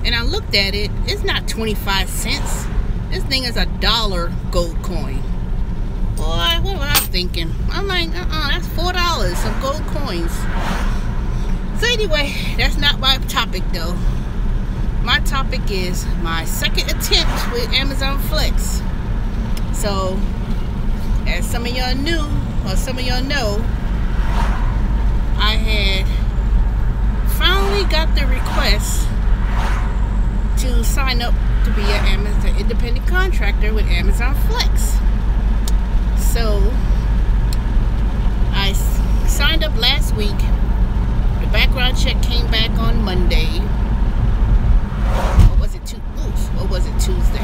And I looked at it. It's not 25 cents. This thing is $1 gold coin. Boy, what was I thinking? I'm like, that's $4 of gold coins. So anyway, that's not my topic though. My topic is my second attempt with Amazon Flex. So, as some of y'all knew, or some of y'all know, I had finally got the request to sign up to be an independent contractor with Amazon Flex. So I signed up last week. The background check came back on Monday. Or was it Tuesday?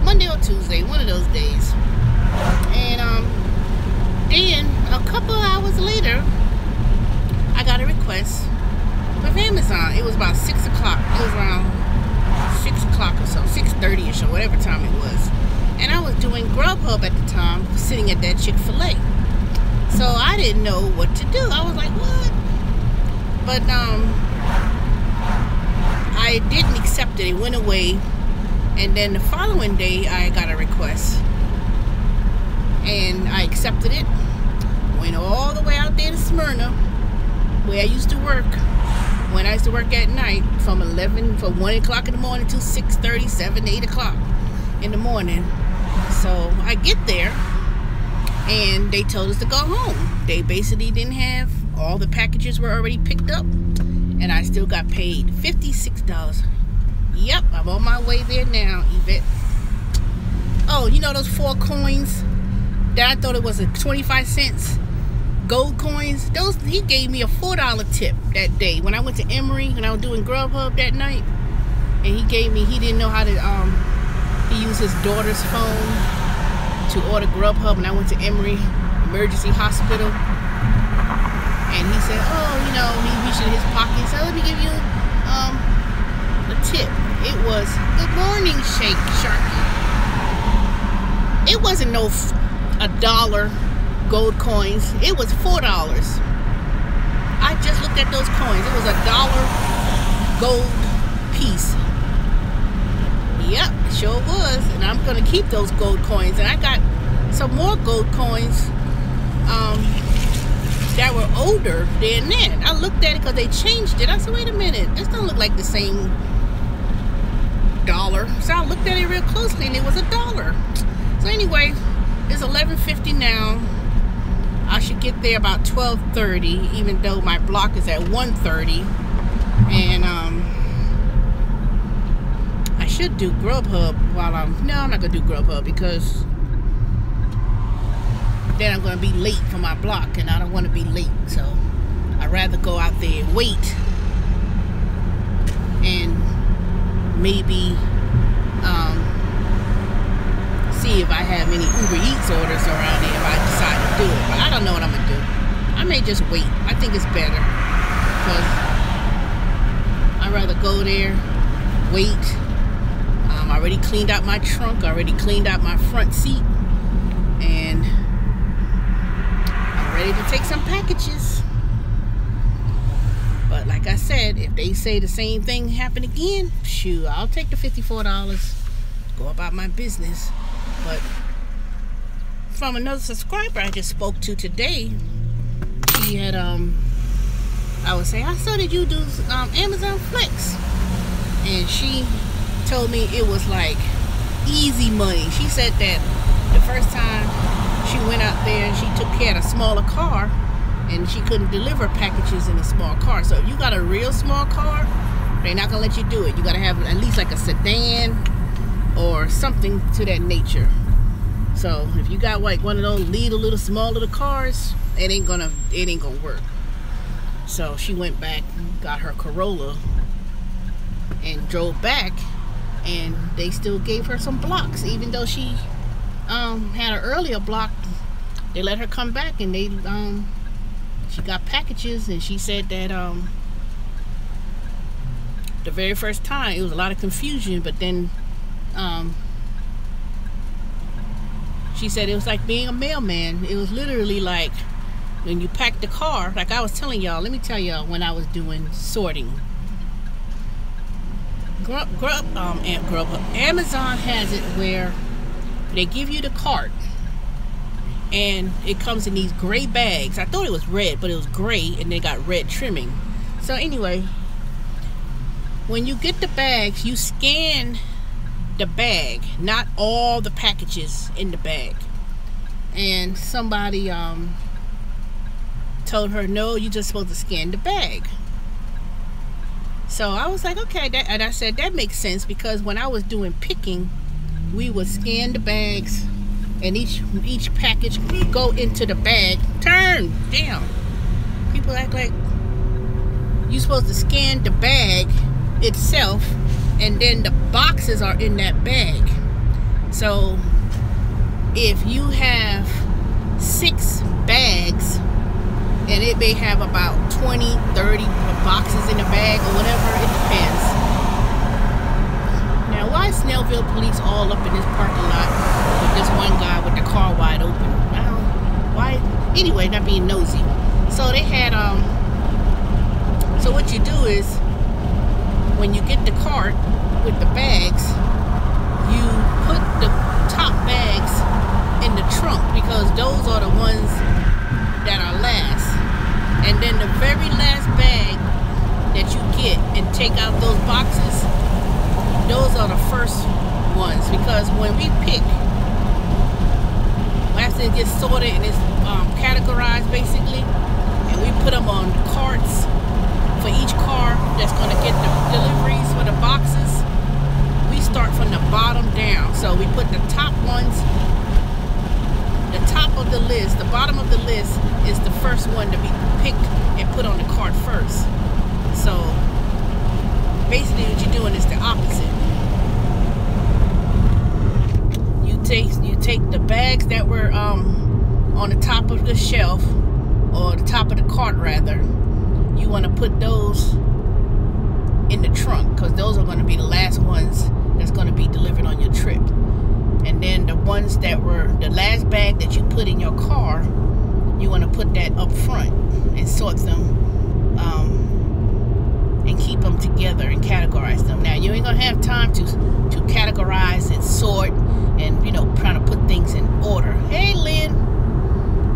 Monday or Tuesday, one of those days. And then a couple hours later, I got a request with Amazon. It was about 6 o'clock. It was around 6 o'clock or so, 6:30ish or whatever time it was. And I was doing Grubhub at the time, sitting at that Chick-fil-A. So I didn't know what to do. I was like, what? But I didn't accept it. It went away. And then the following day, I got a request. And I accepted it. Went all the way out there to Smyrna, where I used to work. When I used to work at night from 1 o'clock in the morning to 6:30, 7, 8 o'clock in the morning. So I get there and they told us to go home. They basically didn't have, all the packages were already picked up and I still got paid $56. Yep, I'm on my way there now, Yvette. Oh, you know those 4 coins that I thought it was a 25 cents? Gold coins, those, he gave me a $4 tip that day when I went to Emory, when I was doing Grubhub that night. And he didn't know how to, he used his daughter's phone to order Grubhub, and I went to Emory Emergency Hospital. And he said, oh, you know, he reached in his pocket and said, let me give you a tip. It was, good morning, Shake Sharky. It wasn't no $1 gold coins. It was $4. I just looked at those coins. It was $1 gold piece. Yep, it sure was. And I'm gonna keep those gold coins. And I got some more gold coins that were older than that. I looked at it because they changed it. I said, wait a minute, this don't look like the same dollar. So I looked at it real closely and it was $1. So anyway, it's 11:50 now. I should get there about 12:30, even though my block is at 1:30. And I should do Grubhub while no, I'm not gonna do Grubhub because then I'm gonna be late for my block and I don't want to be late. So I'd rather go out there and wait and maybe see if I have any Uber Eats orders around there if I decide to do it. But I don't know what I'm gonna do. I may just wait. I think it's better because I'd rather go there, wait. I already cleaned out my trunk. I already cleaned out my front seat, and I'm ready to take some packages. But like I said, if they say the same thing happen again, shoot, I'll take the $54. Go about my business. But from another subscriber I just spoke to today, she had I would say, I saw that you do Amazon Flex, and she told me it was like easy money. She said that the first time she went out there and she took care of a smaller car and she couldn't deliver packages in a small car. So if you got a real small car, they're not gonna let you do it. You gotta have at least like a sedan or something to that nature. So if you got like one of those little small little cars, it ain't gonna work. So she went back, got her Corolla, and drove back, and they still gave her some blocks, even though she had an earlier block. They let her come back, and they she got packages, and she said that the very first time it was a lot of confusion, but then she said it was like being a mailman. It was literally like when you pack the car, like I was telling y'all, let me tell y'all when I was doing sorting. Amazon has it where they give you the cart and it comes in these gray bags. I thought it was red, but it was gray and they got red trimming. So anyway, when you get the bags, you scan the bag, not all the packages in the bag. And somebody told her, no, you're just supposed to scan the bag. So I was like, okay, and I said that makes sense, because when I was doing picking, we would scan the bags and each package would go into the bag. Turn down. People act like you're supposed to scan the bag itself and then the boxes are in that bag. So if you have 6 bags and it may have about 20, 30 boxes in the bag or whatever, it depends. Now, why is Snellville police all up in this parking lot with this one guy with the car wide open? Why? Anyway, not being nosy. So they had, so what you do is, when you get the cart with the bags, you put the top bags in the trunk, because those are the ones that are last. And then the very last bag that you get and take out those boxes, those are the first ones. Because when we pick, after it gets sorted and it's categorized basically, and we put them on carts for each car that's going to get the deliveries for the boxes, we start from the bottom down. So we put the top ones, the top of the list, the bottom of the list is the first one to be picked and put on the cart first. So basically what you're doing is the opposite. You take the bags that were on the top of the shelf, or the top of the cart rather, you want to put those in the trunk, because those are going to be the last ones that's going to be delivered on your trip. And then the ones that were the last bag that you put in your car, you want to put that up front and sort them and keep them together and categorize them. Now, you ain't going to have time to categorize and sort and, you know, trying to put things in order. Hey, Lynn.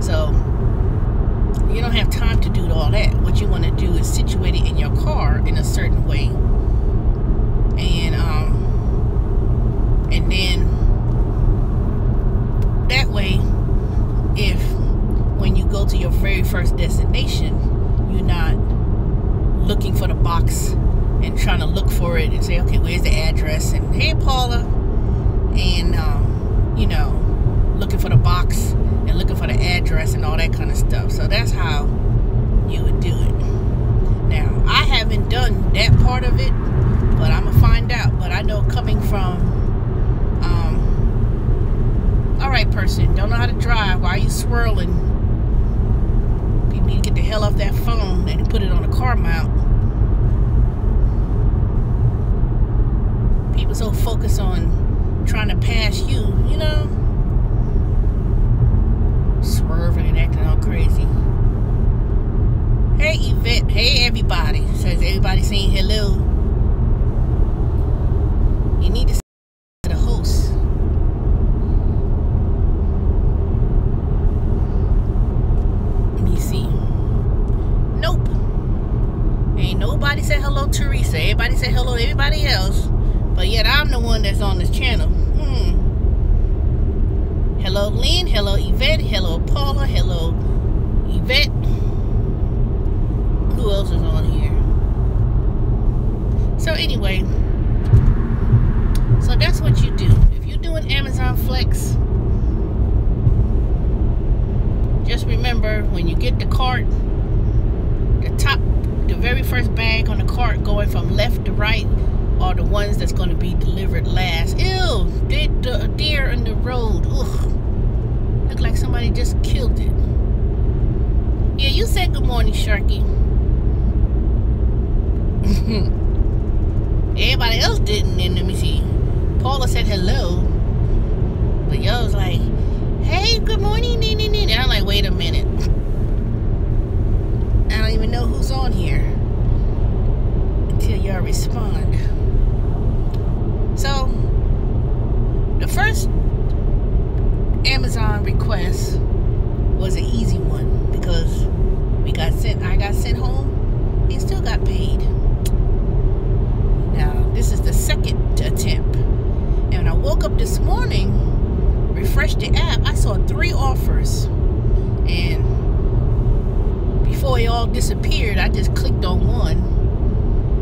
So you don't have time to do all that. What you want to do is situate it in your car in a certain way, and then that way, if when you go to your very first destination, you're not looking for the box and trying to look for it and say, okay, where's the address, and hey, Paula, and you know, looking for the box and looking for the address and all that kind of stuff. So that's how you would do it. Now, I haven't done that part of it, but I'm gonna find out. But I know, coming from all right, person, don't know how to drive, why are you swirling? You need to get the hell off that phone and put it on a car mount. People so focused on trying to pass you, you know, swerving and acting all crazy. Hey, Yvette. Hey, everybody. Says everybody saying hello. You need to say to the host. Let me see. Nope. Ain't nobody said hello, Teresa. Everybody said hello to everybody else. But yet I'm the one that's on this channel. Hello, Lynn. Hello, Yvette. Hello, Paula. Hello, Yvette. Who else is on here? So anyway, so that's what you do. If you're doing Amazon Flex, just remember, when you get the cart, the very first bag on the cart going from left to right are the ones that's going to be delivered last. Ew, the deer in the road. Ugh. Look like somebody just killed it. Yeah, you said good morning, Sharky. Everybody else didn't. And let me see. Paula said hello. But y'all was like, hey, good morning, and I'm like, wait a minute. I don't even know who's on here until y'all respond. all disappeared. I just clicked on one,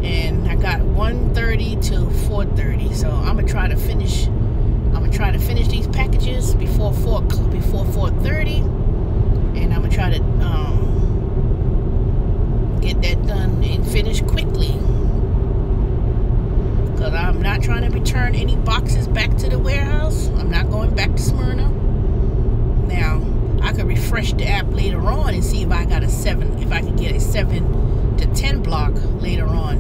and I got 1:30 to 4:30. So I'm gonna try to finish. These packages before 4:30, and I'm gonna try to get that done and finish quickly. Because I'm not trying to return any boxes back to the warehouse. I'm not going back to Smyrna. Now, I could refresh the app later on and see if I got if I could get a 7 to 10 block later on.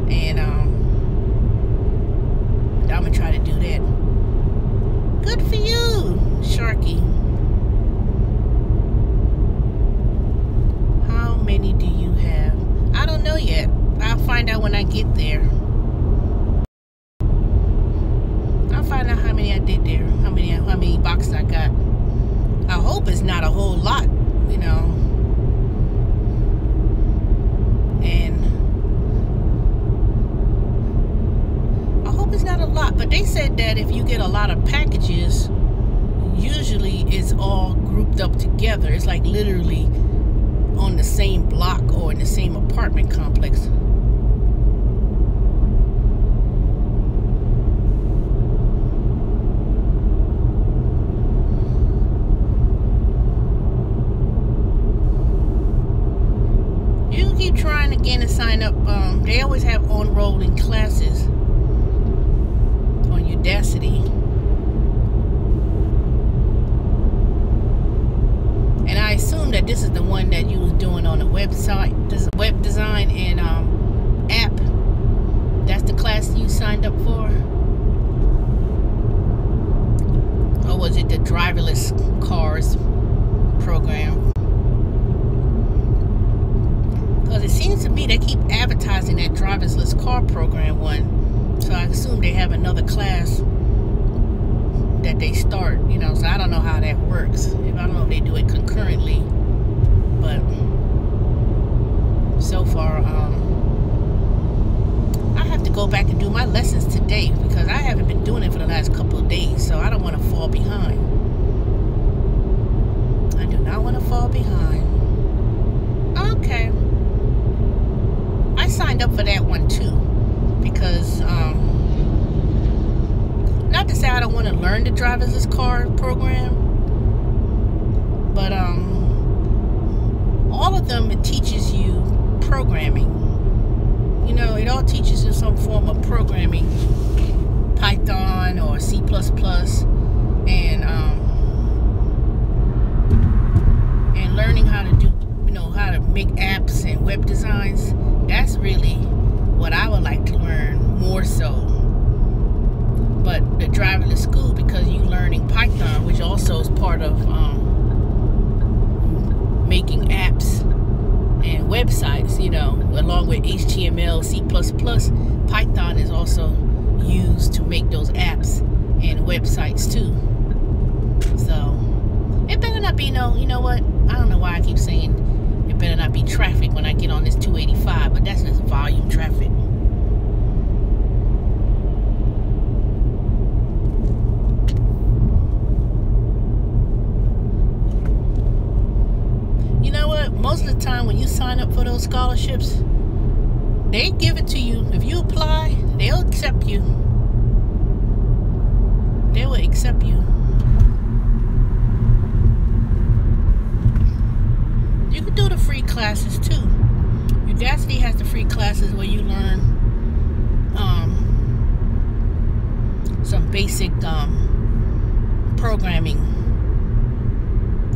And I'm gonna try to do that. Good for you, Sharky. How many do you have? I don't know yet. I'll find out when I get there. I'll find out how many I did there. How many boxes I got. I hope it's not a whole lot, you know. And I hope it's not a lot. But they said that if you get a lot of packages, usually it's all grouped up together. It's like literally on the same block or in the same apartment complex. You can keep trying again to sign up. They always have on-rolling classes on Udacity. And I assume that this is the one that you was doing on the website, this web design and app. That's the class you signed up for? Or was it the driverless cars program? Because it seems to me they keep advertising that driverless car program one. So I assume they have another class that they start, you know, so I don't know how that works. I don't know if they do it concurrently, but so far, I have to go back and do my lessons today because I haven't been doing it for the last couple of days, so I don't want to fall behind. I do not want to fall behind. Okay. I signed up for that one too because, not to say I don't want to learn the driverless car program, but all of them, it teaches you programming. You know, it all teaches you some form of programming, Python or C++, and learning how to do, you know, how to make apps and web designs. That's really what I would like to learn more so. But the driverless school, because you're learning Python, which also is part of making apps and websites, you know, along with HTML, C++, Python is also used to make those apps and websites too. So it better not be no, you know what? I don't know why I keep saying it better not be traffic when I get on this 285, but that's just volume traffic. You know what? Most of the time when you sign up for those scholarships, they give it to you. If you apply, they'll accept you. They will accept you. You can do the free classes too. Udacity has the free classes where you learn some basic programming,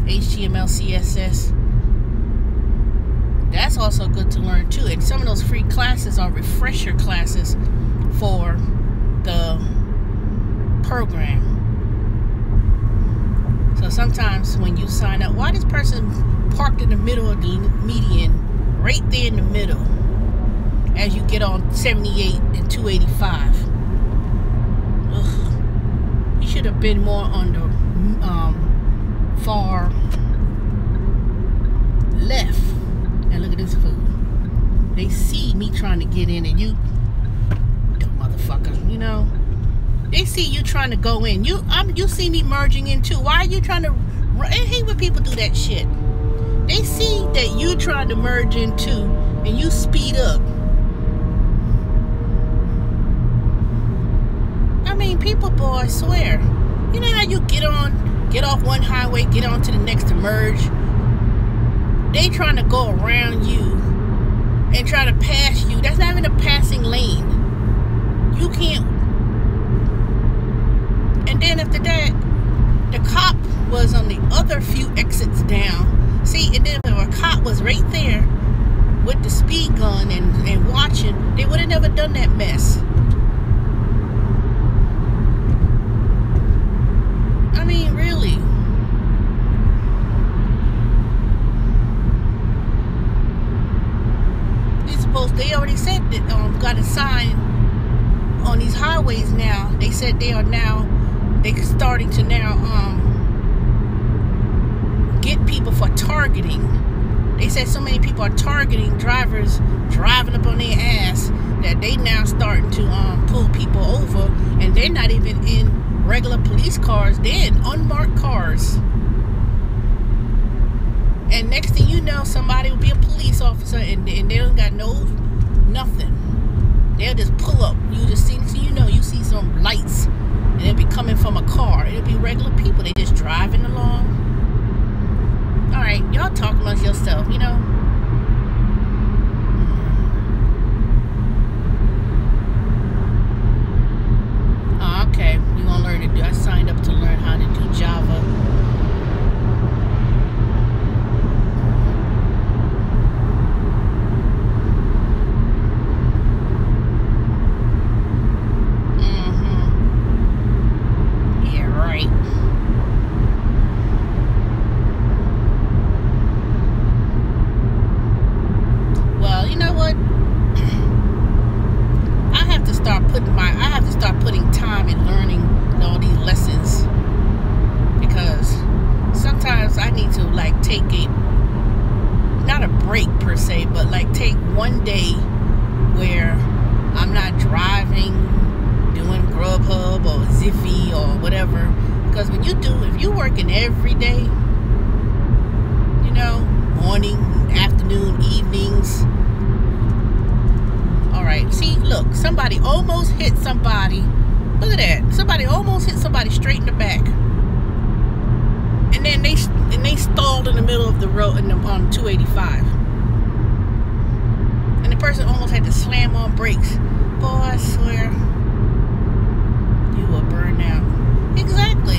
HTML, CSS. That's also good to learn too. And some of those free classes are refresher classes for the program. So sometimes when you sign up, why this person parked in the middle of the median, right there in the middle, as you get on 78 and 285. Ugh. You should have been more on the far left. And look at this food. They see me trying to get in, and you, dumb motherfucker, you know. They see you trying to go in. You see me merging in too. Why are you trying to? I hate when people do that shit. They see that you're trying to merge in too, and you speed up. I mean, people, boy, I swear. You know how you get off one highway, get on to the next to merge? They trying to go around you and try to pass you. That's not even a passing lane. You can't. And then after that, the cop was on the other few exits down. See, and then if a cop was right there with the speed gun and watching, they would have never done that mess. I mean, really. They already said that got a sign on these highways now. They said they starting to now get people for targeting. They said so many people are targeting drivers driving up on their ass that they now starting to pull people over, and they're not even in regular police cars. They're in unmarked cars. And next thing you know, somebody will be a police officer, and they don't got nothing. They'll just pull up. You just see, you see some lights, and it'll be coming from a car. It'll be regular people. They just driving along. All right, y'all talk amongst yourself, you know. Oh, okay, you gonna learn to do. I signed up to learn how to do Java. One day where I'm not driving, doing Grubhub or Ziffy or whatever, because when if you're working every day, you know, morning, afternoon, evenings. All right, see, look, somebody almost hit somebody. Look at that, somebody almost hit somebody straight in the back, and then they stalled in the middle of the road on 285. And the person almost had to slam on brakes. Boy, I swear, you will burn out. Exactly.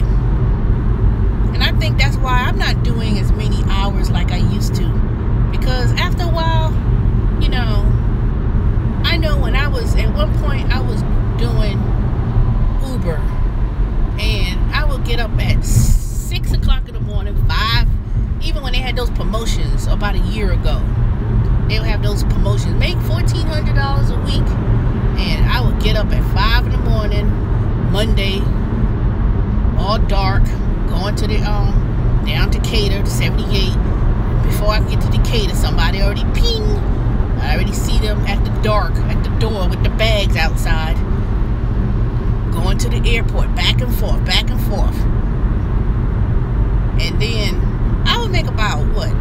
And I think that's why I'm not doing as many hours like I used to. Because after a while, you know, I know when at one point I was doing Uber. And I would get up at 6 o'clock in the morning, 5, even when they had those promotions about a year ago. They'll have those promotions, make $1,400 a week, and I would get up at 5 in the morning, Monday, all dark, going to the down Decatur to 78. Before I get to Decatur, somebody already ping. I already see them at the door with the bags outside, going to the airport, back and forth, and then I would make about what?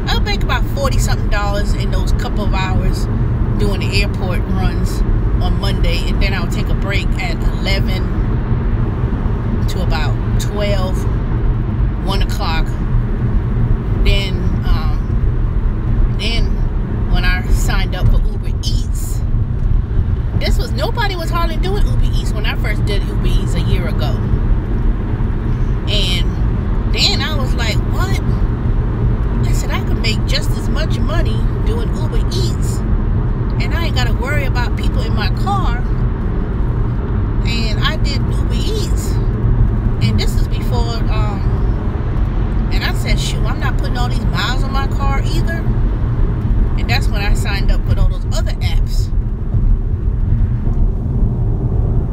I would make about $40-something in those couple of hours doing the airport runs on Monday, and then I would take a break at 11 to about 12, 1 o'clock. Then when I signed up for Uber Eats, nobody was hardly doing Uber Eats when I first did Uber Eats a year ago. And then I was like, what? I said, I could make just as much money doing Uber Eats, and I ain't got to worry about people in my car. And I did Uber Eats, and this is before, and I said, shoot, I'm not putting all these miles on my car either. And that's when I signed up with all those other apps,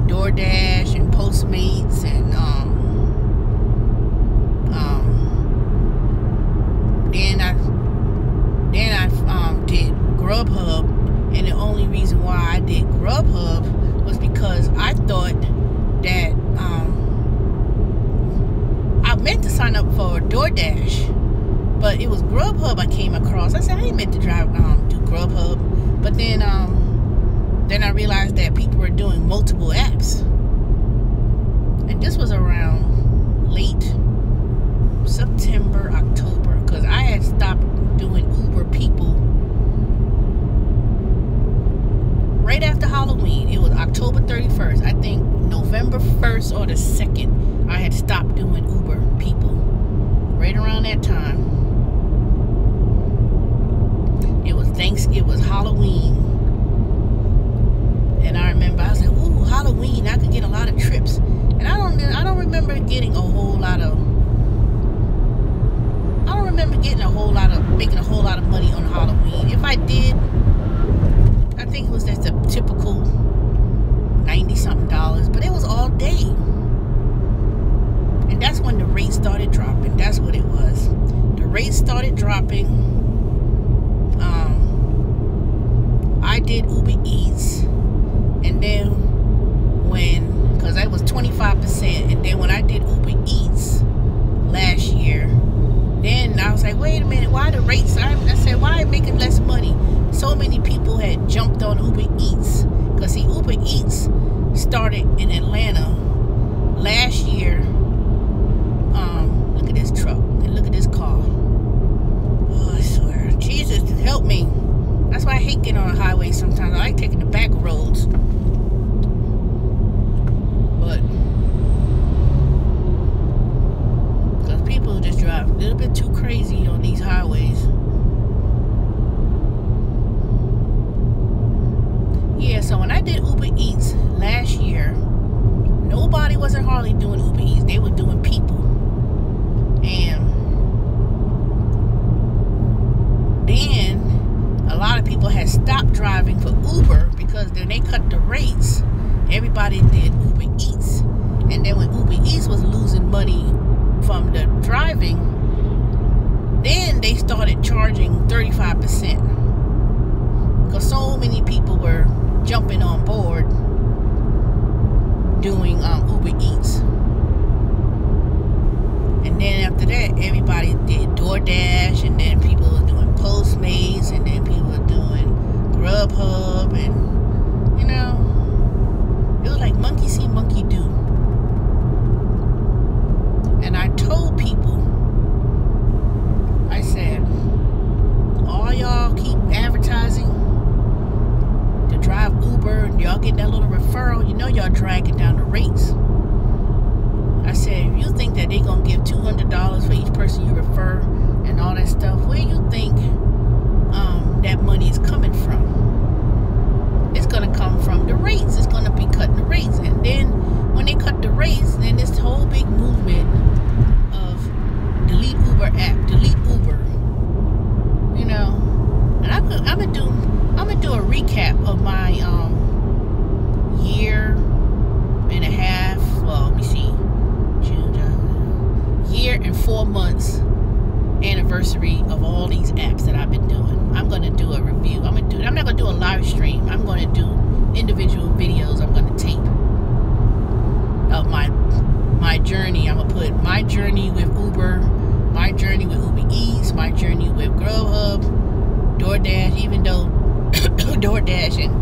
DoorDash and Postmates, and then I did Grubhub. And the only reason why I did Grubhub was because I thought that I meant to sign up for DoorDash, But it was Grubhub I came across. I said, I ain't meant to do Grubhub. But then I realized that people were doing multiple apps. And this was around late September, October, because I had stopped doing Uber People right after Halloween. It was October 31st. I think November 1st or the 2nd, I had stopped doing Uber People. Right around that time. It was Halloween. And I remember I was like, ooh, Halloween, I could get a lot of trips. And I don't remember getting making a whole lot of money on Halloween. If I did, I think it was just a typical $90-something, but it was all day. And that's when the rate started dropping. That's what it was. The rate started dropping. I did Uber Eats, and then because I was 25%, and then when I did Uber Eats last year, then I was like, wait a minute, why the rates? I said, why am I making less money? So many people had jumped on Uber Eats, because see, Uber Eats started in Atlanta last year. Look at this truck and look at this car. Oh, I swear, Jesus, help me. That's why I hate getting on the highway sometimes. I like taking the back roads. But because people just drive a little bit too crazy on these highways. Yeah, so when I did Uber Eats last year, nobody wasn't hardly doing Uber Eats. They were doing People. And then a lot of people had stopped driving for Uber because then they cut the rates. Everybody did Uber Eats. And then when Uber Eats was losing money from the driving, then they started charging 35%. Because so many people were jumping on board doing Uber Eats. And then after that, everybody did DoorDash, and then people were doing Postmates, and then people were doing Grubhub, and you know, it was like monkey see, monkey do. And I told people, I said, all y'all keep advertising to drive Uber, and y'all get that little referral, you know y'all dragging down the rates. I said, if you think that they're going to give $200 for each person you refer and all that stuff, where do you think that money is coming from? It's going to come from the rates. It's going to be cutting the rates. And then when they cut the rates, then this whole big movement of delete Uber app, delete Uber, you know. And I'm gonna do a recap of my year and a half. Well, let me see. Year and 4 months anniversary of all these apps that I've been doing. I'm going to do a review. I'm not going to do a live stream. I'm going to do individual videos I'm going to tape of my journey. I'm going to put my journey with Uber, my journey with Uber Eats, my journey with Grubhub, DoorDash, even though DoorDash and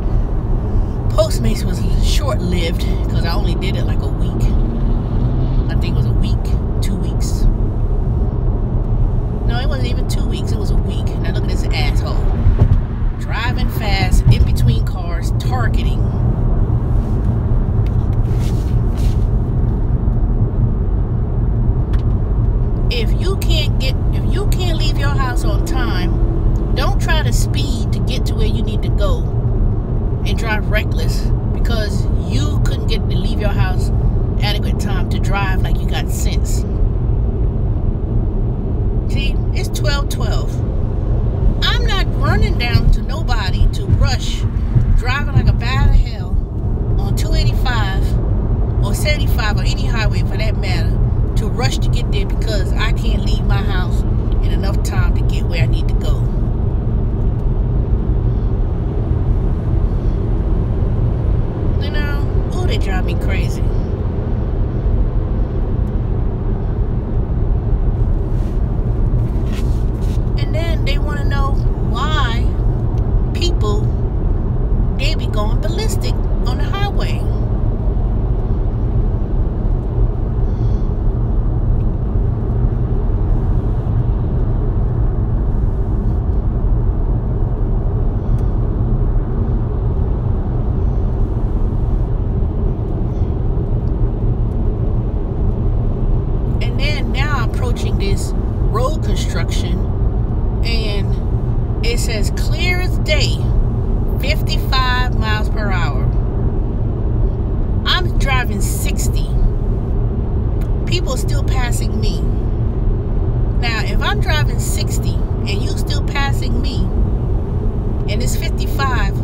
Postmates was short-lived because I only did it like a week. I think it was a week. 2 weeks. No, it wasn't even 2 weeks. It was a week. Now look at this asshole. Driving fast, in between cars, targeting. If you can't leave your house on time, don't try to speed to get to where you need to go and drive reckless, because you couldn't get to leave your house adequate time to drive like you got sense. See, it's 12:12. I'm not running down to nobody to rush, driving like a bat out of hell on 285 or 75 or any highway for that matter, to rush to get there because I can't leave my house in enough time to get where I need to go. You know, ooh, they drive me crazy. they want to know why people, they be going ballistic on the highway. This road construction, and it says clear as day, 55 miles per hour. I'm driving 60. People still passing me. Now, if I'm driving 60 and you still passing me, and it's 55,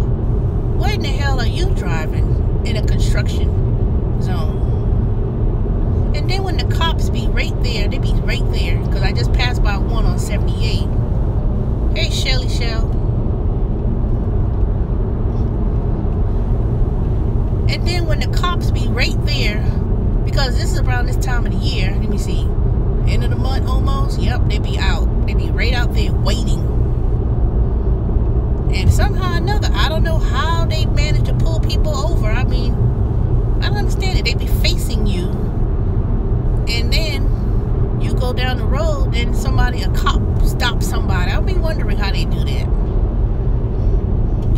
what in the hell are you driving in a construction zone? And then when the cops be right there, they be right there, because I just passed by one on 78. Hey, Shelly Shell. And then when the cops be right there, because this is around this time of the year, let me see, end of the month almost, yep, they be out. They be right out there waiting. And somehow or another, I don't know how they manage to pull people over. I mean, I don't understand it. They be facing you. And then you go down the road, then a cop stops somebody. I've been wondering how they do that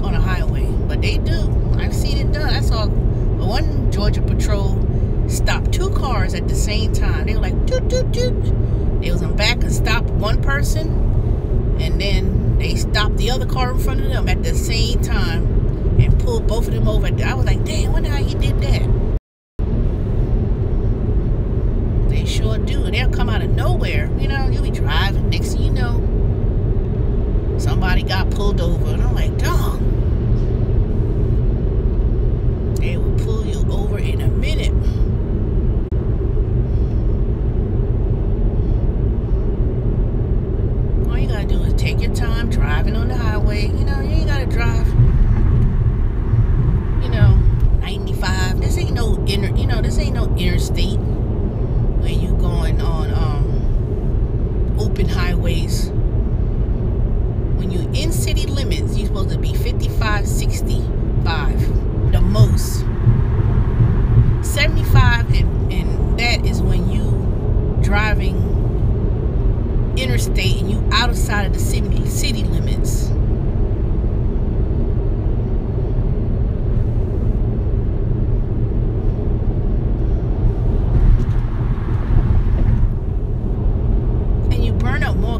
on a highway. But they do. I've seen it done. I saw one Georgia patrol stop 2 cars at the same time. They were like, toot, toot, toot. They was in back and stopped one person. And then they stopped the other car in front of them at the same time and pulled both of them over. I was like, dang, I wonder how he did that. Sure do, and they'll come out of nowhere. You know, you'll be driving, next thing you know, somebody got pulled over, and I'm like, dog, they will pull you over in a minute. All you gotta do is take your time driving on the highway. You know, you ain't gotta drive, 95. This ain't no this ain't no interstate where you going on open highways. When you in city limits, you're supposed to be 55, 65, the most. 75, and that is when you driving interstate and you outside of the city limits.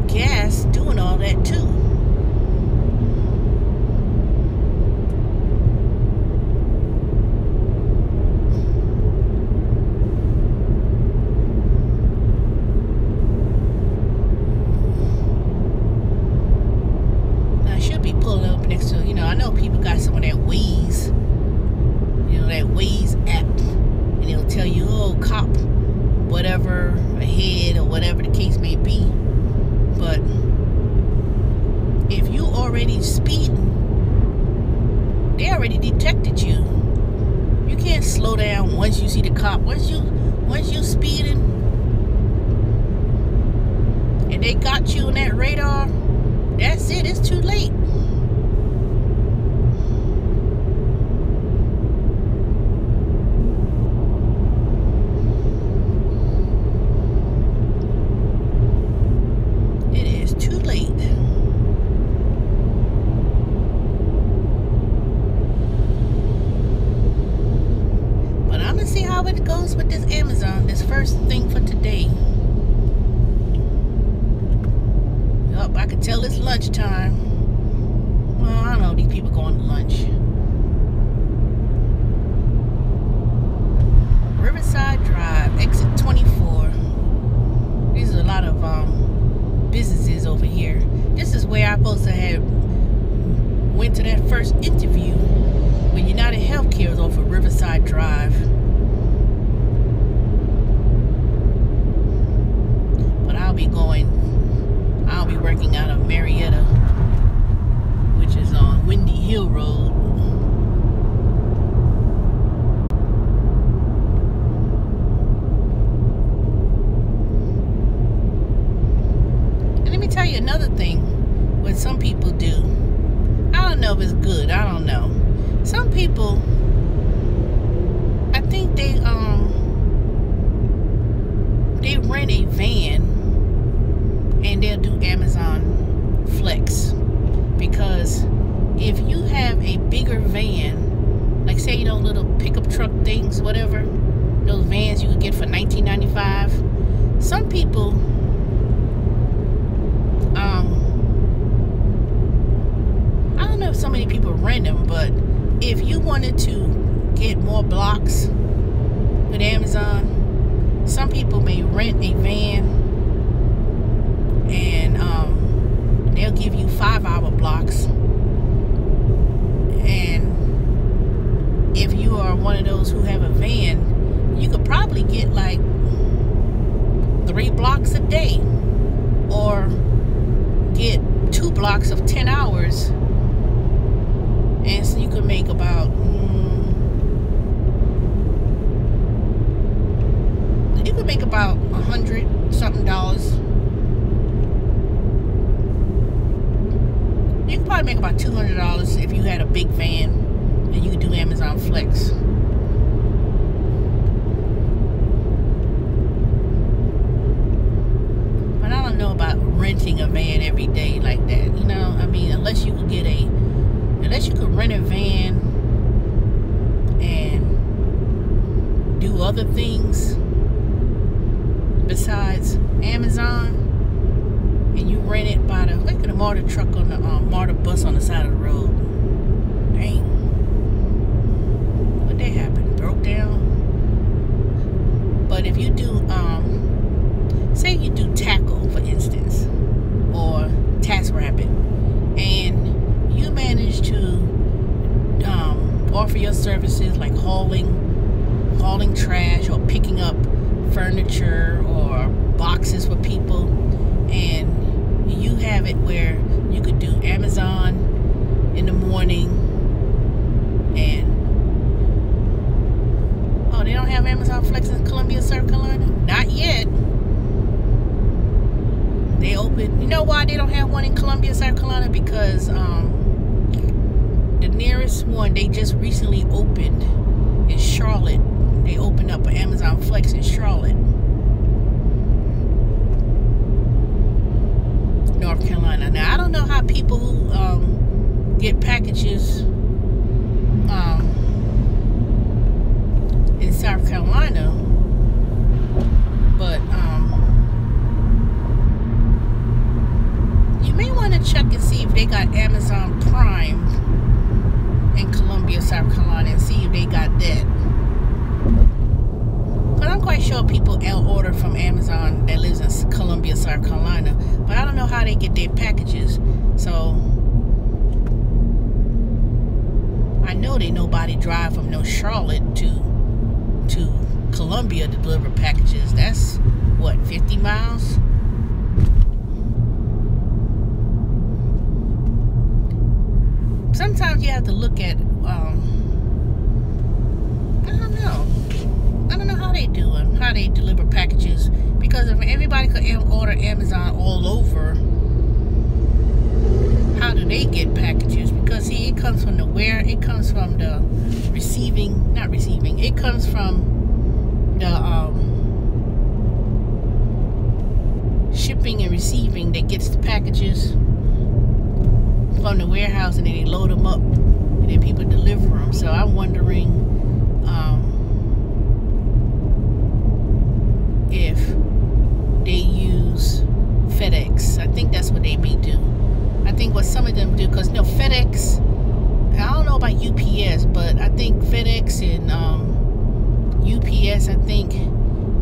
Gas doing all that too. Now I should be pulling up next to, I know people got some of that Waze, that Waze app, and it'll tell you, oh, cop, whatever, ahead, or whatever the case may be. But if you already speeding, they already detected you. You can't slow down once you see the cop. Once you speeding, and they got you on that radar, that's it. It's too late. How it goes with this Amazon, this first thing for today. Yup, I can tell it's lunchtime. Well, I don't know, these people going to lunch. Riverside Drive, exit 24. These are a lot of businesses over here. This is where I'm supposed to have went to that first interview with United Healthcare off of Riverside Drive. I'll be working out of Marietta, which is on Windy Hill Road. And let me tell you another thing. what some people do. I don't know if it's good. I don't know. Some people, I think they rent a van and they'll do Amazon Flex, because if you have a bigger van, like say little pickup truck things, whatever, those vans you could get for $19.95. Some people I don't know if so many people rent them, but if you wanted to get more blocks with Amazon, some people may rent a van and they'll give you 5-hour blocks. And if you are one of those who have a van, you could probably get like 3 blocks a day, or get 2 blocks of 10 hours, and so you could make about $100-something. You could probably make about $200 if you had a big van and you could do Amazon Flex. But I don't know about renting a van every day like that. I mean, unless you could rent a van and do other things besides Amazon, and you rent it by look at the MARTA truck on the MARTA bus on the side of the road. Dang. What that happened? Broke down? But if you do, say you do Tackle, for instance, or TaskRabbit, and you manage to offer your services like hauling trash, or picking up furniture or boxes for people, and you have it where you could do Amazon in the morning, and they don't have Amazon Flex in Columbia, South Carolina? Not yet. They open. You know why they don't have one in Columbia, South Carolina? Because the nearest one they just recently opened in Charlotte. They opened up an Amazon Flex in Charlotte, North Carolina. Now I don't know how people who get packages in South Carolina, but you may want to check and see if they got Amazon Prime in Columbia, South Carolina, and see if they got that. But I'm quite sure people order from Amazon that lives in Columbia, South Carolina. But I don't know how they get their packages. So I know nobody drive from Charlotte to Columbia to deliver packages. That's what, 50 miles? Sometimes you have to look at I don't know how they do it, how they deliver packages, because if everybody could order Amazon all over, how do they get packages? Because see, it comes from it comes from the it comes from the shipping and receiving that gets the packages from the warehouse, and then they load them up and then people deliver them. So I'm wondering if they use FedEx. I think that's what they may do. I think what some of them do, because FedEx, I don't know about UPS, but I think FedEx and UPS, I think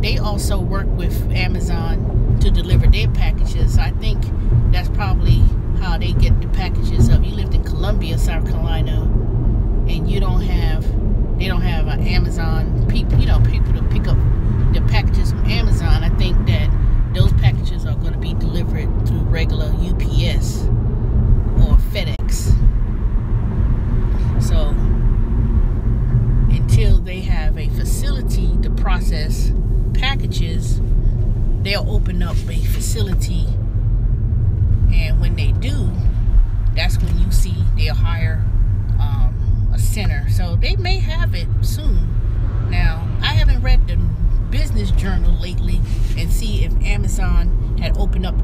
they also work with Amazon to deliver their packages. I think that's probably how they get the packages up. You lived in Columbia, South Carolina, and they don't have an Amazon people to pick up the packages from Amazon. I think that those packages are going to be delivered through regular UPS or FedEx. So until they have a facility to process packages, they'll open up a facility, and when they do, So they may have it soon. Now, I haven't read the business journal lately and see if Amazon had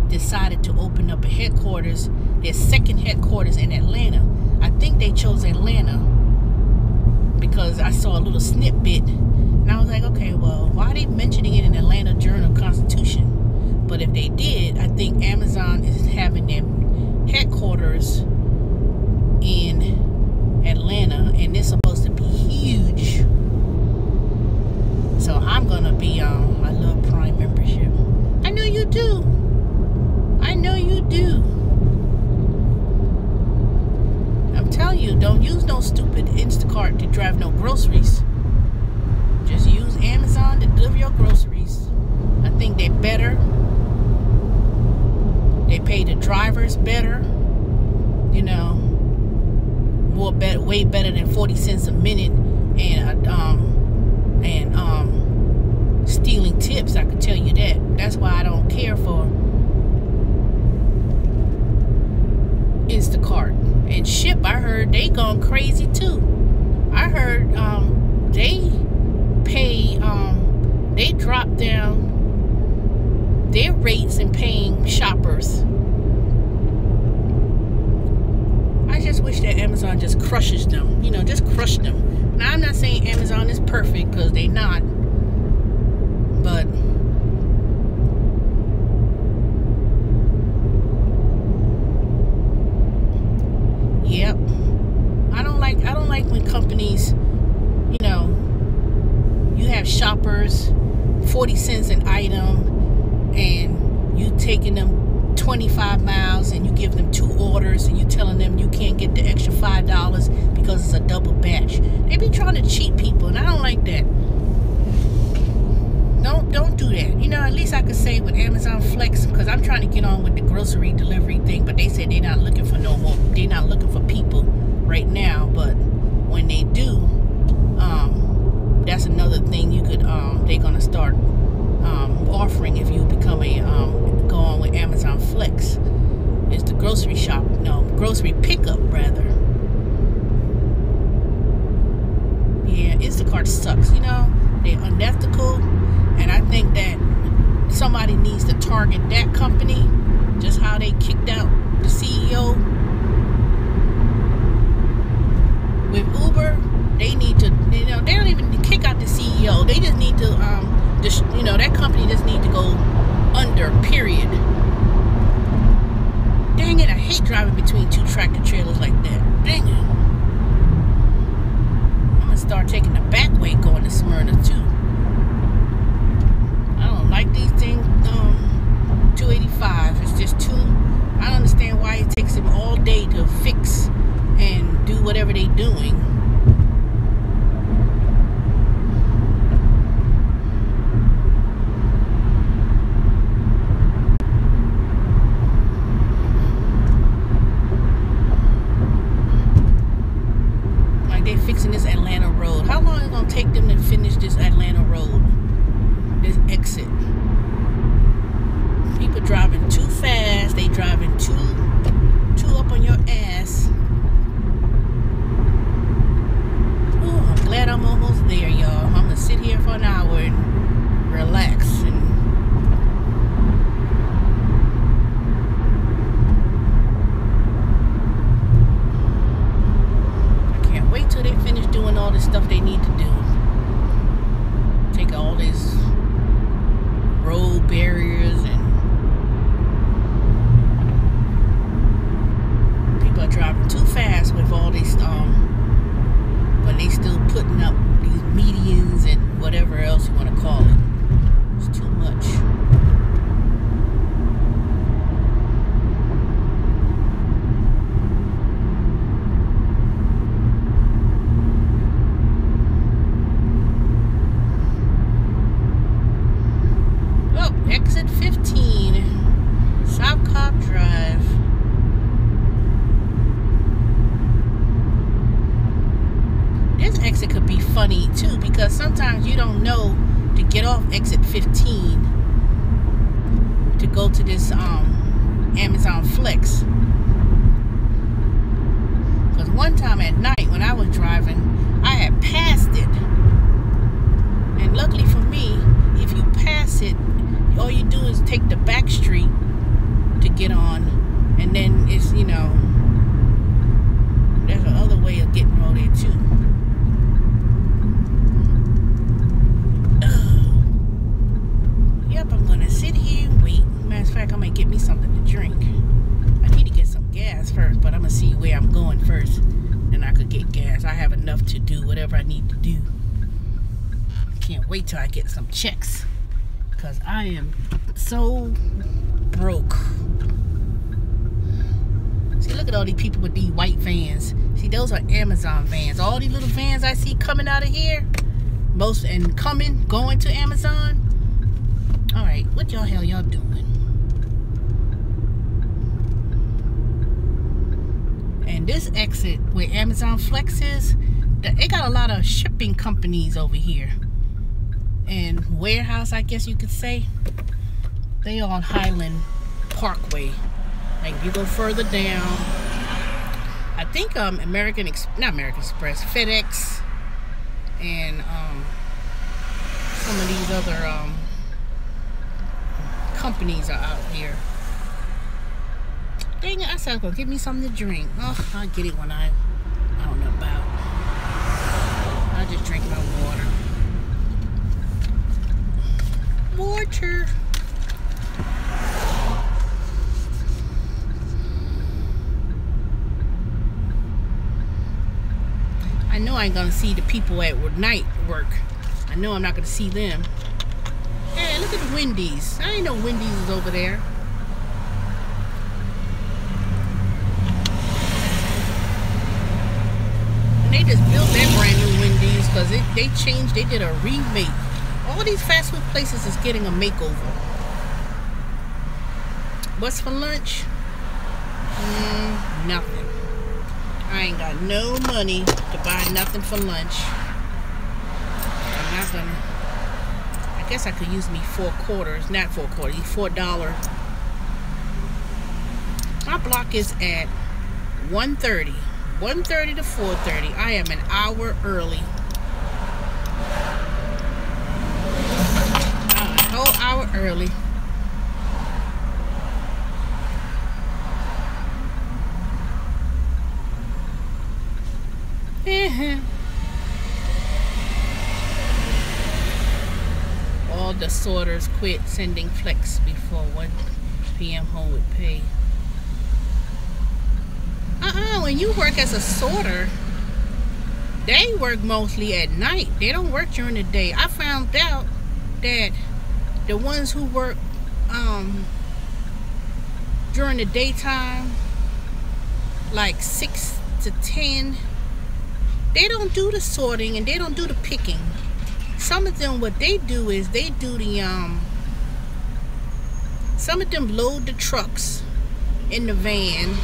decided to open up a headquarters, their second headquarters in Atlanta. I think they chose Atlanta because I saw a little snippet and I was like, okay, well, why are they mentioning it in Atlanta Journal-Constitution? But if they did, I think Amazon is having their headquarters in Atlanta, and it's supposed to be huge. So I'm gonna be I love Prime membership. I know you do. I know you do. I'm telling you, don't use no stupid Instacart to drive no groceries. Just use Amazon to deliver your groceries. I think they're better. They pay the drivers better. You know, way better than 40 cents a minute and stealing tips. I can tell you that. That's why I don't care for Instacart. And Ship, I heard they gone crazy too. I heard they pay they drop down their rates in paying shoppers. I just wish that Amazon just crushes them. You know, just crush them. Now, I'm not saying Amazon is perfect, because they're not. But yep. I don't like when companies, you know, you have shoppers, 40 cents an item, and you taking them 25 miles and you give them 2 orders and you telling them you can't get the extra $5 because it's a double batch. They be trying to cheat people, and I don't like that. Don't do that. You know, at least I could say with Amazon Flex, because I'm trying to get on with the grocery delivery thing, but they said they're not looking for no more. They're not looking for people right now, but when they do, that's another thing you could they're gonna start offering if you become a go on with Amazon Flex. It's the grocery grocery pickup rather. Yeah, Instacart sucks. You know, they're unethical, and I think that somebody needs to target that company, just how they kicked out the CEO. With Uber, they need to, you know, they don't even need to kick out the CEO. They just need to, you know, that company just need to go under, period. Dang it, I hate driving between 2 tractor trailers like that. Dang it. I'm gonna start taking the back way going to Smyrna too. I don't like these things, 285. It's just too, I don't understand why it takes them all day to fix and do whatever they're doing. Fixing this Atlanta road. How long is it gonna take them to finish this Atlanta road? This exit. People driving too fast. They driving too up on your ass. Ooh, I'm glad I'm almost there, y'all. I'm gonna sit here for an hour and relax and wait till they finish doing all the stuff they need to do. Take all these road barriers, and people are driving too fast with all these but they still putting up these medians and whatever else you want to call it. It's too much. Exit 15, South Cobb Drive. This exit could be funny too, because sometimes you don't know to get off exit 15 to go to this Amazon Flex. Because one time at night when I was driving, I had passed it. And luckily for me, if you pass it, all you do is take the back street to get on. And then it's, you know, there's another way of getting over there too. Yep, I'm gonna sit here and wait. Matter of fact, I might get me something to drink. I need to get some gas first, but I'm gonna see where I'm going first. Then I could get gas. I have enough to do whatever I need to do. Can't wait till I get some checks, because I am so broke. See, look at all these people with these white vans. See, those are Amazon vans. All these little vans I see coming out of here, going to Amazon. All right, what y'all hell y'all doing? And this exit where Amazon Flex is, they got a lot of shipping companies over here. And warehouse, I guess you could say. They on Highland Parkway. Like if you go further down, I think not American Express, FedEx, and some of these other companies are out here. Dang it, I said I was gonna give me something to drink. Oh, I'll get it when I don't know about. I'll just drink my water. Water. I know I ain't gonna see the people at night work. I know I'm not gonna see them. Hey, look at the Wendy's. I didn't know Wendy's is over there. And they just built that brand new Wendy's because they did a remake. All these fast food places is getting a makeover. What's for lunch? Nothing. I ain't got no money to buy nothing for lunch. I'm not gonna. I guess I could use me 4 quarters, not 4 quarters, $4. My block is at 1:30. 1:30 to 4:30. I am an hour early. A whole hour early. All the sorters quit sending flex before 1 p.m. home with pay. When you work as a sorter, they work mostly at night. They don't work during the day. I found out that the ones who work during the daytime, like 6 to 10, they don't do the sorting and they don't do the picking. Some of them, what they do is they do the some of them load the trucks in the van.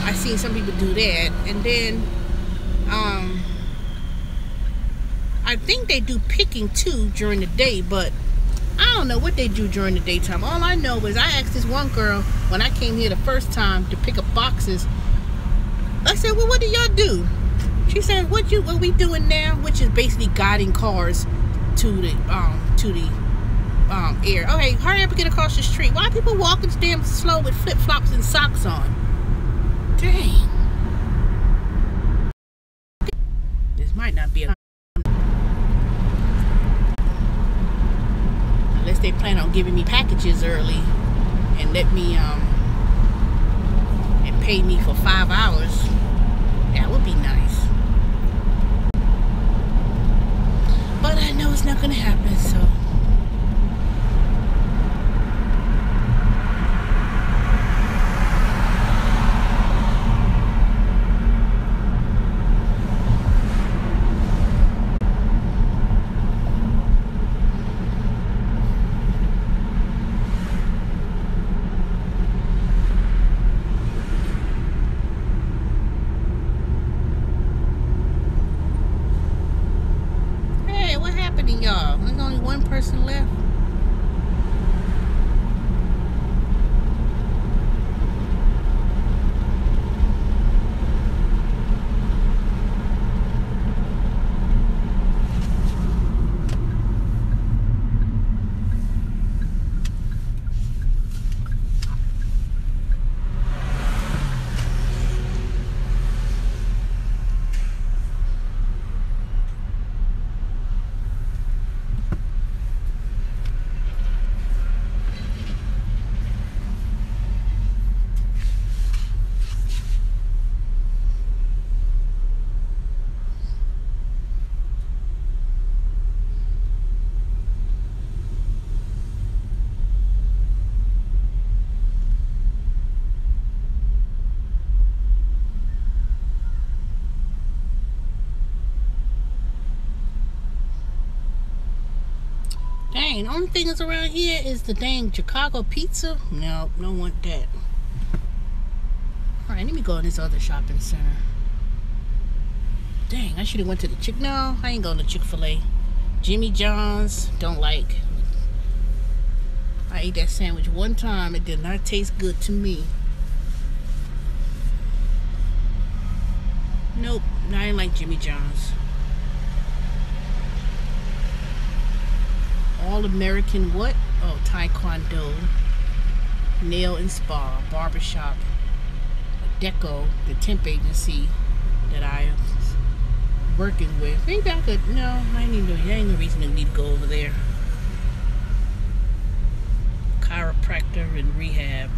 I seen some people do that. And then I think they do picking too during the day, but I don't know what they do during the daytime. All I know is I asked this one girl when I came here the first time to pick up boxes. I said, well, what do y'all do? She said, what we doing now? Which is basically guiding cars to the air. Okay, hurry up and get across the street. Why are people walking damn slow with flip-flops and socks on? Dang. This might not be a... Unless they plan on giving me packages early and let me and pay me for 5 hours. That would be nice. But I know it's not gonna happen, so. Dang, only thing that's around here is the dang Chicago pizza. No, don't want that. Alright, let me go in this other shopping center. Dang, I should have went to the Chick. No, I ain't going to Chick-fil-A. Jimmy John's, don't like. I ate that sandwich one time. It did not taste good to me. Nope, I didn't like Jimmy John's. All American what? Oh, Taekwondo. Nail and spa. Barbershop. Deco, the temp agency that I am working with. Maybe I could. No, I ain't no reason to need to go over there. Chiropractor and rehab.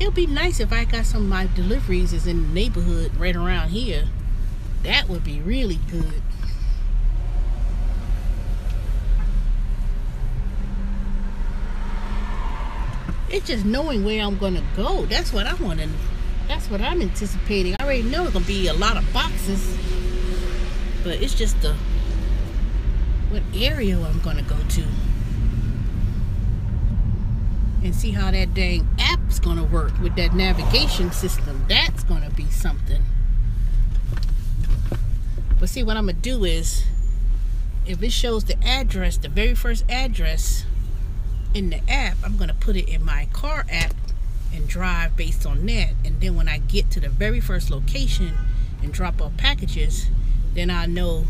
It'll be nice if I got some of my deliveries is in the neighborhood right around here. That would be really good. It's just knowing where I'm gonna go. That's what I want to. That's what I'm anticipating. I already know it's gonna be a lot of boxes, but it's just what area I'm gonna go to, and see how that dang app's gonna work with that navigation system. That's gonna be something. But see, what I'm gonna do is, if it shows the address, the very first address in the app, I'm gonna put it in my car app and drive based on that. And then when I get to the very first location and drop off packages, then I know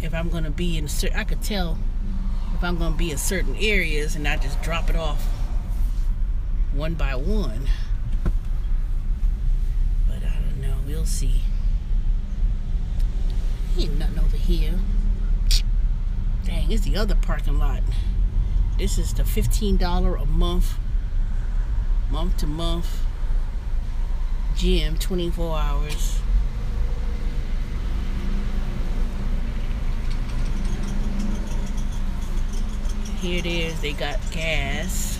if I'm gonna be in I could tell if I'm gonna be in certain areas, and I just drop it off one by one. But I don't know, we'll see. Ain't nothing over here. Dang, it's the other parking lot. This is the $15 a month to month gym, 24 hours. Here it is, they got gas.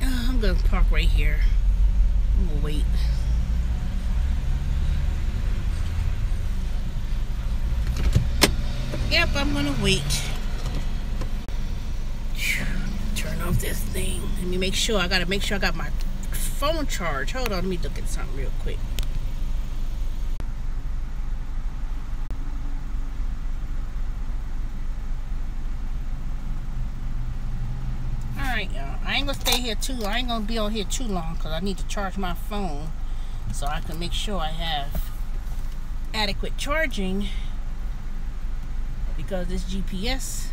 I'm gonna park right here. I'm gonna wait. Yep, I'm gonna wait. Turn off this thing. Let me make sure. I gotta make sure I got my phone charged. Hold on, let me look at something real quick. Alright, y'all. I ain't gonna stay here I ain't gonna be on here too long because I need to charge my phone so I can make sure I have adequate charging, because this GPS,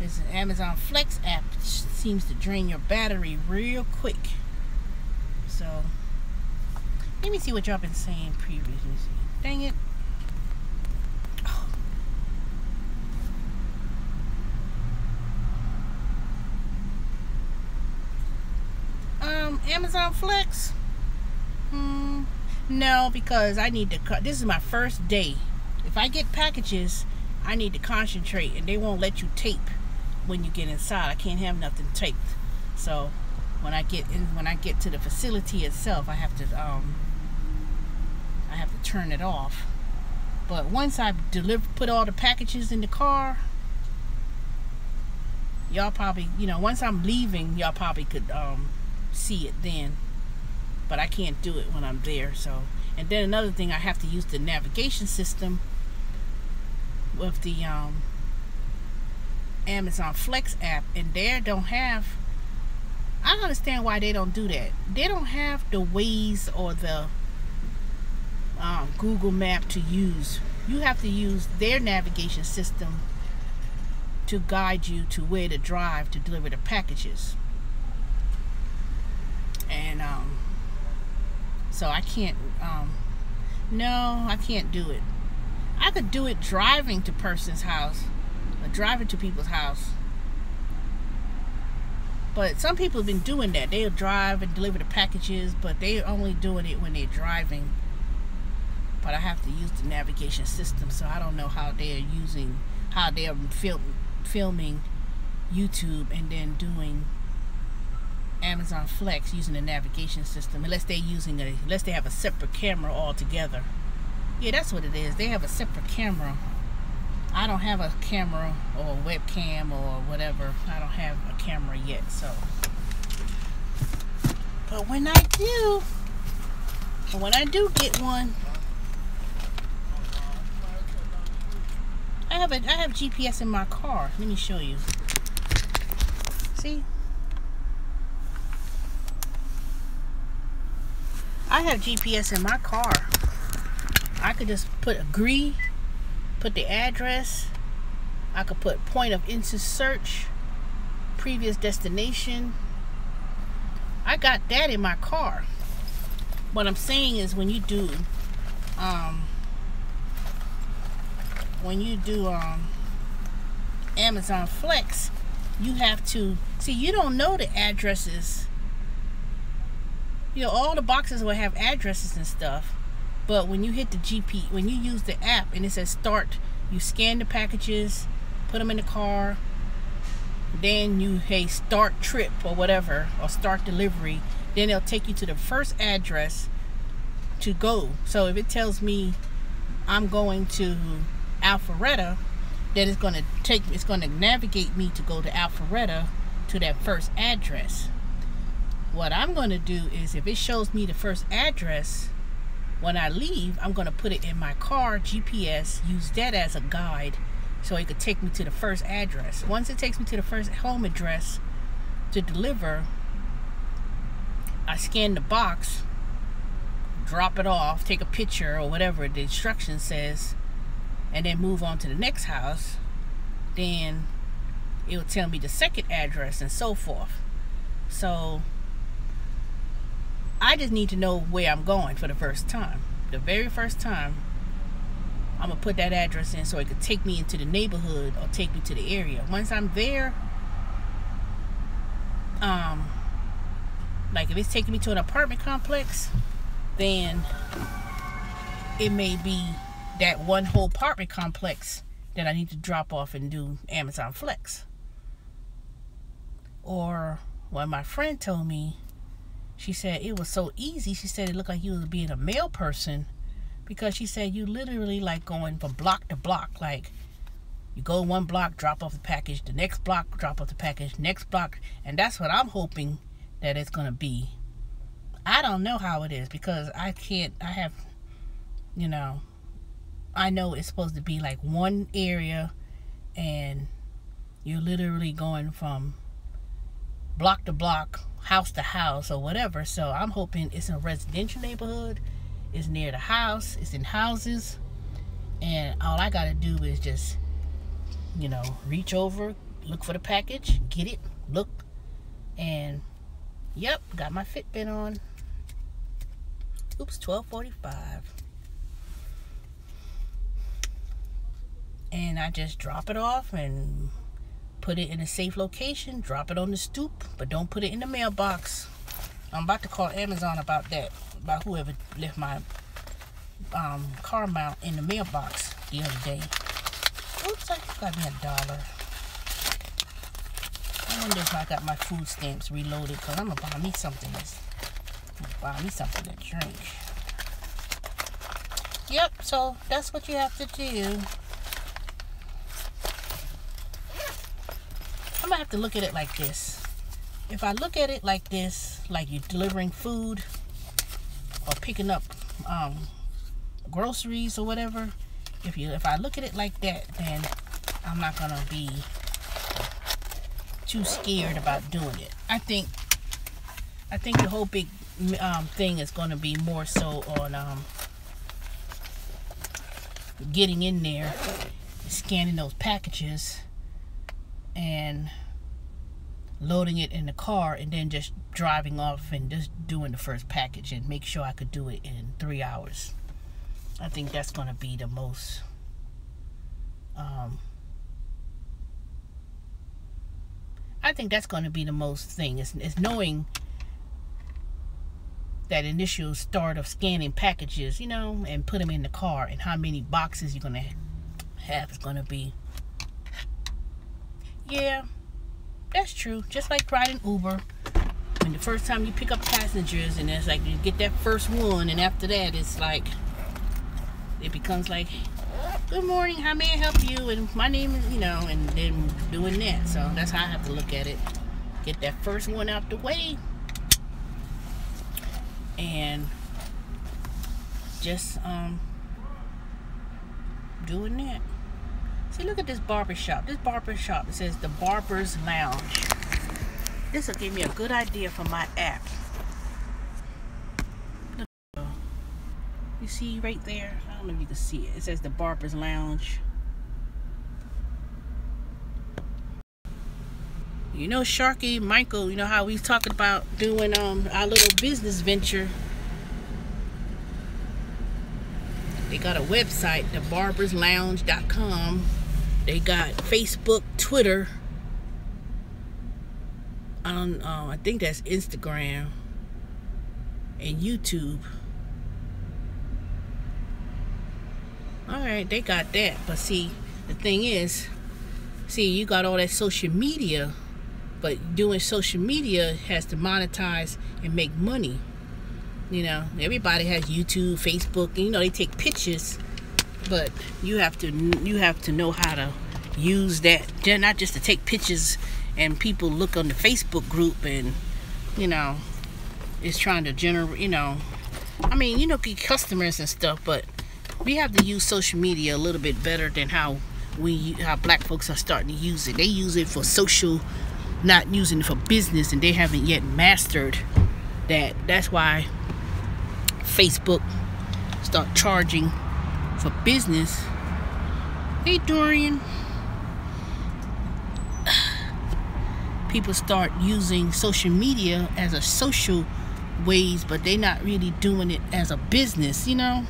this Amazon Flex app, seems to drain your battery real quick. So let me see what y'all been saying previously. Dang it. Amazon Flex? No, because I need to this is my first day. If I get packages, I need to concentrate, and they won't let you tape when you get inside. I can't have nothing taped. So when I get to the facility itself, I have to turn it off. But once I put all the packages in the car, y'all probably, once I'm leaving, y'all probably could see it then. But I can't do it when I'm there. So, and then another thing, I have to use the navigation system with the Amazon Flex app, and they don't have. I don't understand why they don't do that. They don't have the Waze or the Google Map to use. You have to use their navigation system to guide you to where to drive to deliver the packages. And so I can't. No, I can't do it. I could do it driving to person's house, or driving to people's house. But some people have been doing that. They'll drive and deliver the packages, but they're only doing it when they're driving. but I have to use the navigation system, so I don't know how they're filming YouTube and then doing Amazon Flex using the navigation system, unless they have a separate camera altogether. Yeah, that's what it is. They have a separate camera. I don't have a camera or a webcam or whatever. I don't have a camera yet, so. But when I do get one, I have GPS in my car. Let me show you. See? I have GPS in my car. I could just put agree, put the address. I could put point of interest search, previous destination. I got that in my car. What I'm saying is when you do Amazon Flex, you have to see, you don't know the addresses. You know, all the boxes will have addresses and stuff, but when you hit the when you use the app and it says start, you scan the packages, put them in the car, then you start trip or whatever, or start delivery, then it'll take you to the first address to go. So if it tells me I'm going to Alpharetta, then it's going to navigate me to go to Alpharetta to that first address. What I'm going to do is, if it shows me the first address, when I leave, I'm going to put it in my car GPS, use that as a guide, so it could take me to the first address. Once it takes me to the first home address to deliver, I scan the box, drop it off, take a picture or whatever the instruction says, and then move on to the next house. Then it will tell me the second address and so forth. So I just need to know where I'm going for the first time. The very first time, I'm going to put that address in so it could take me into the neighborhood or take me to the area. Once I'm there, like if it's taking me to an apartment complex, then it may be that one whole apartment complex that I need to drop off and do Amazon Flex. Or when my friend told me, she said it was so easy. She said it looked like you was being a mail person, because she said you literally like going from block to block. Like you go one block, drop off the package, the next block, drop off the package, next block. And that's what I'm hoping that it's going to be. I don't know how it is, because I know it's supposed to be like one area and you're literally going from block to block, house to house or whatever. So I'm hoping it's in a residential neighborhood, it's near the house, it's in houses, and all I gotta do is just, reach over, look for the package, get it, look, and yep, got my Fitbit on. Oops, 12:45. And I just drop it off and put it in a safe location, drop it on the stoop, but don't put it in the mailbox. I'm about to call Amazon about that, about whoever left my car mount in the mailbox the other day. Oops, I got me $1. I wonder if I got my food stamps reloaded, because I'm going to buy me something to drink. Yep, so that's what you have to do. I'm going to have to look at it like this. If I look at it like this, like you're delivering food or picking up groceries or whatever, if I look at it like that, then I'm not going to be too scared about doing it. I think the whole big thing is going to be more so on getting in there, scanning those packages, and loading it in the car, and then just driving off and just doing the first package, and make sure I could do it in 3 hours. I think that's going to be the most thing. It's knowing that initial start of scanning packages, you know, and put them in the car, and how many boxes you're gonna have is gonna be. Yeah, that's true. Just like riding Uber, when the first time you pick up passengers, and it's like you get that first one, and after that it's like it becomes like, good morning, how may I help you, and my name is, you know, and then doing that. So that's how I have to look at it. Get that first one out the way, and just doing that. See, look at this barber shop. This barber shop, it says the Barber's Lounge. This will give me a good idea for my app. Look, you see right there? I don't know if you can see it. It says the Barber's Lounge. You know, Sharky Michael, you know how we was talking about doing our little business venture. They got a website, thebarberslounge.com. They got Facebook, Twitter. I think that's Instagram and YouTube. Alright, they got that. But see, the thing is, see, you got all that social media, but doing social media has to monetize and make money. You know, everybody has YouTube, Facebook, and, you know, they take pictures, but you have to know how to use that, not just to take pictures and people look on the Facebook group and, you know, it's trying to generate, you know, I mean, you know, get customers and stuff, but we have to use social media a little bit better than how black folks are starting to use it. They use it for social, not using it for business, and they haven't yet mastered that. That's why Facebook start charging for business. Hey, Dorian. People start using social media as a social ways, but they're not really doing it as a business, you know.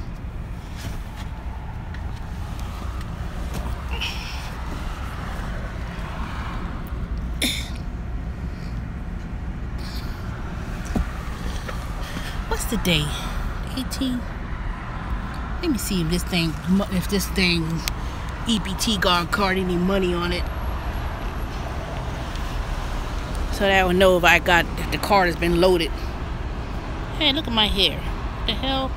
What's the day? 18. Let me see if this thing EBT card any money on it, so that I would know if the card has been loaded. Hey, look at my hair. What the hell?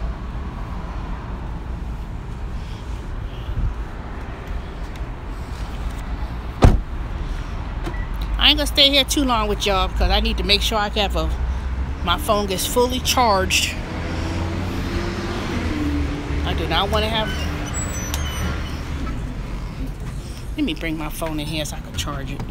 I ain't gonna stay here too long with y'all because I need to make sure my phone gets fully charged. I do not want to have. Let me bring my phone in here so I can charge it.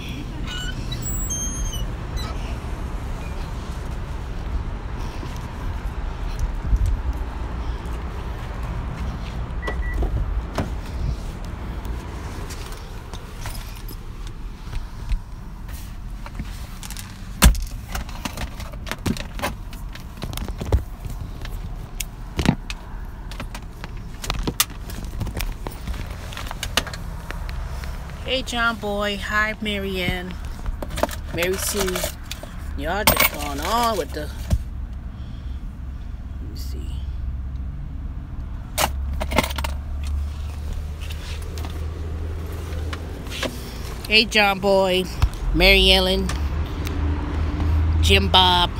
Hey, John Boy. Hi, Marianne. Mary Sue. Y'all just going on with the... Let me see. Hey, John Boy. Mary Ellen. Jim Bob.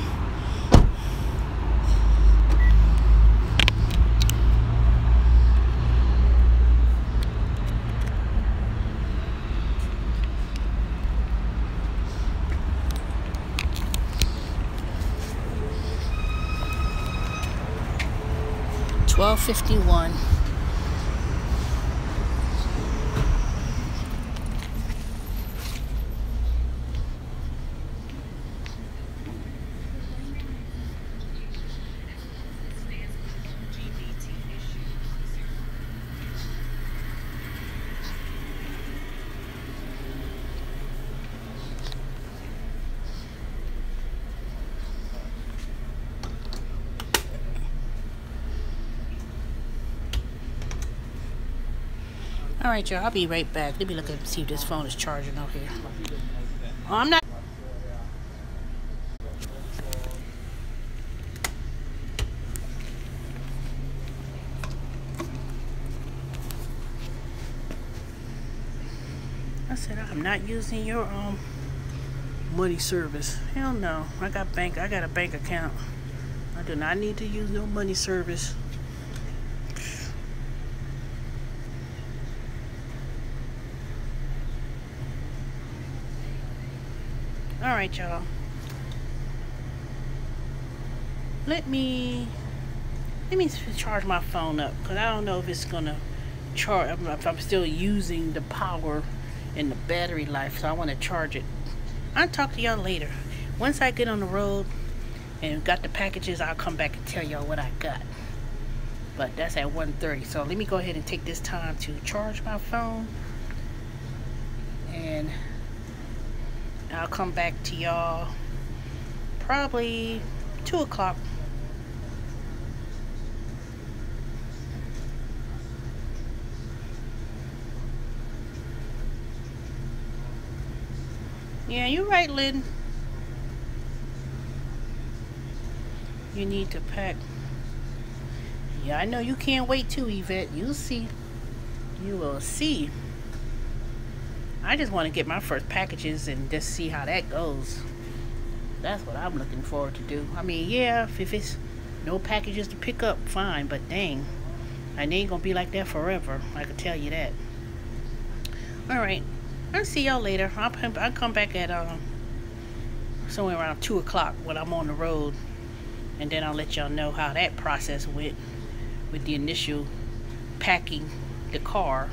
$12.51. Alright, y'all, I'll be right back. Let me look and see if this phone is charging out here. Oh, I'm not. not using your money service. Hell no. I got a bank account. I do not need to use no money service. Alright, y'all. Let me charge my phone up, because I don't know if it's gonna charge, if I'm still using the power and the battery life, so I want to charge it. I'll talk to y'all later. Once I get on the road and got the packages, I'll come back and tell y'all what I got. But that's at 1:30, so let me go ahead and take this time to charge my phone, and I'll come back to y'all probably 2 o'clock. Yeah, you're right, Lynn. You need to pack. Yeah, I know you can't wait too, Yvette. You'll see. You will see. I just want to get my first packages and just see how that goes. That's what I'm looking forward to do. I mean, yeah, if it's no packages to pick up, fine, but dang, it ain't gonna be like that forever. I can tell you that. Alright, I'll see y'all later. I'll come back at somewhere around 2 o'clock when I'm on the road, and then I'll let y'all know how that process went with the initial packing the car